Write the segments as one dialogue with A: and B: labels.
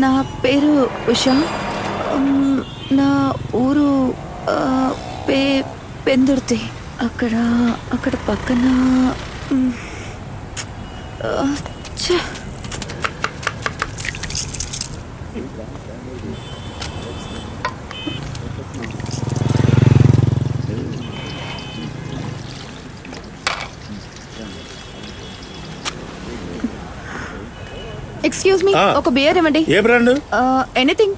A: నా పేరు ఉషా. నా ఊరు పెందుర్తి. అక్కడ పక్కన ఎక్స్క్యూజ్ మీ, ఒక బియర్ ఇవ్వండి.
B: ఏ బ్రాండ్?
A: ఎనీథింగ్.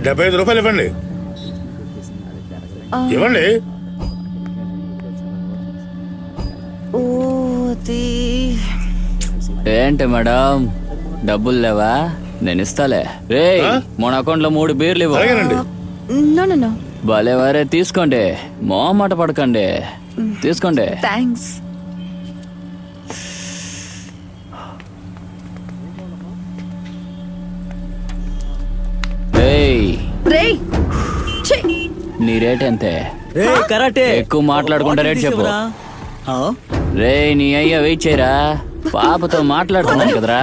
B: 75 రూపాయలు ఇవ్వండి. ఇవ్వండి.
C: ఏంటి మేడం, డబ్బులు లేవా? నేను ఇస్తాలే. రే, మన అకౌంట్ లో 3 బీర్లు ఇవ్వు.
A: నో.
C: భలే వారే, తీసుకోండి. మొహమాట పడకండి, తీసుకోండి.
A: థ్యాంక్స్.
C: నీ రేట్ ఎంతే? ఎక్కువ మాట్లాడుకుంటా రేట్ చెప్పు. రే, నీ అయ్యా వెయిట్ చేయరా, పాపతో మాట్లాడుతున్నాను కదరా.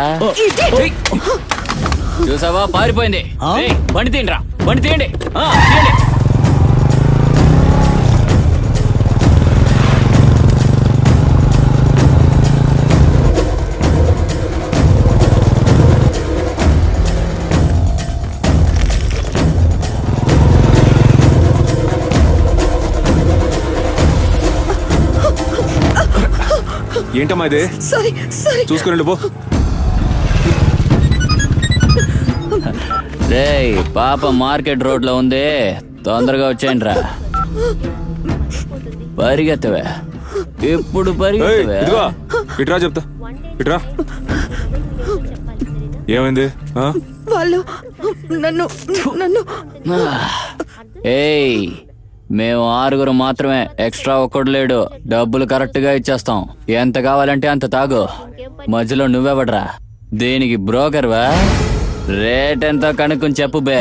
C: చూసావా, పారిపోయింది. బండి తీయండి రా, బండి తీయండి.
D: ఏంటమ్మా ఇది?
A: సారీ.
D: చూసుకుని పో.
C: రే, పాప మార్కెట్ రోడ్ లో ఉంది, తొందరగా వచ్చేయండి రా. పరిగెత్తవే, ఇప్పుడు పరిగెత్తవే.
D: ఇట్రా, చెప్తా. ఇట్రా. ఏమైంది?
A: వాళ్ళు నన్ను
C: ఏయ్, మేము 6 మాత్రమే, ఎక్స్ట్రా ఒక్కడు లేడు. డబ్బులు కరెక్ట్ గా ఇచ్చేస్తాం. ఎంత కావాలంటే అంత తాగు. మధ్యలో నువ్వెవడరా? దీనికి బ్రోకర్వా? రేట్ ఎంతో కనుక్కొని చెప్పు బే.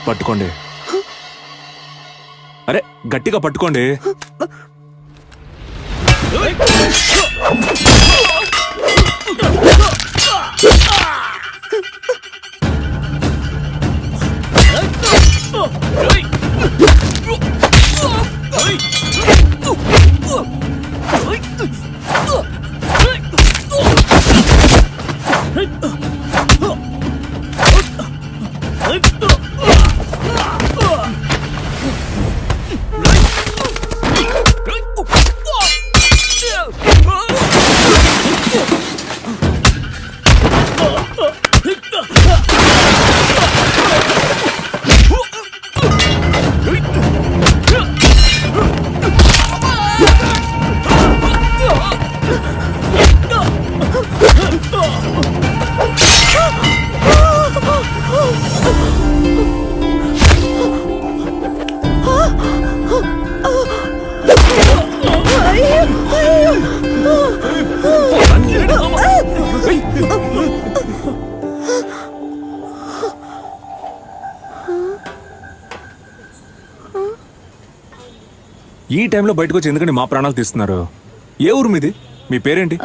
D: పట్టుకోండి. అరే, గట్టిగా పట్టుకోండి. ఈ టైంలో బయటకు వచ్చి ఎందుకంటే మా ప్రాణాలు తీస్తున్నారు? ఏ ఊరు మీది? మీ పేరేంటి?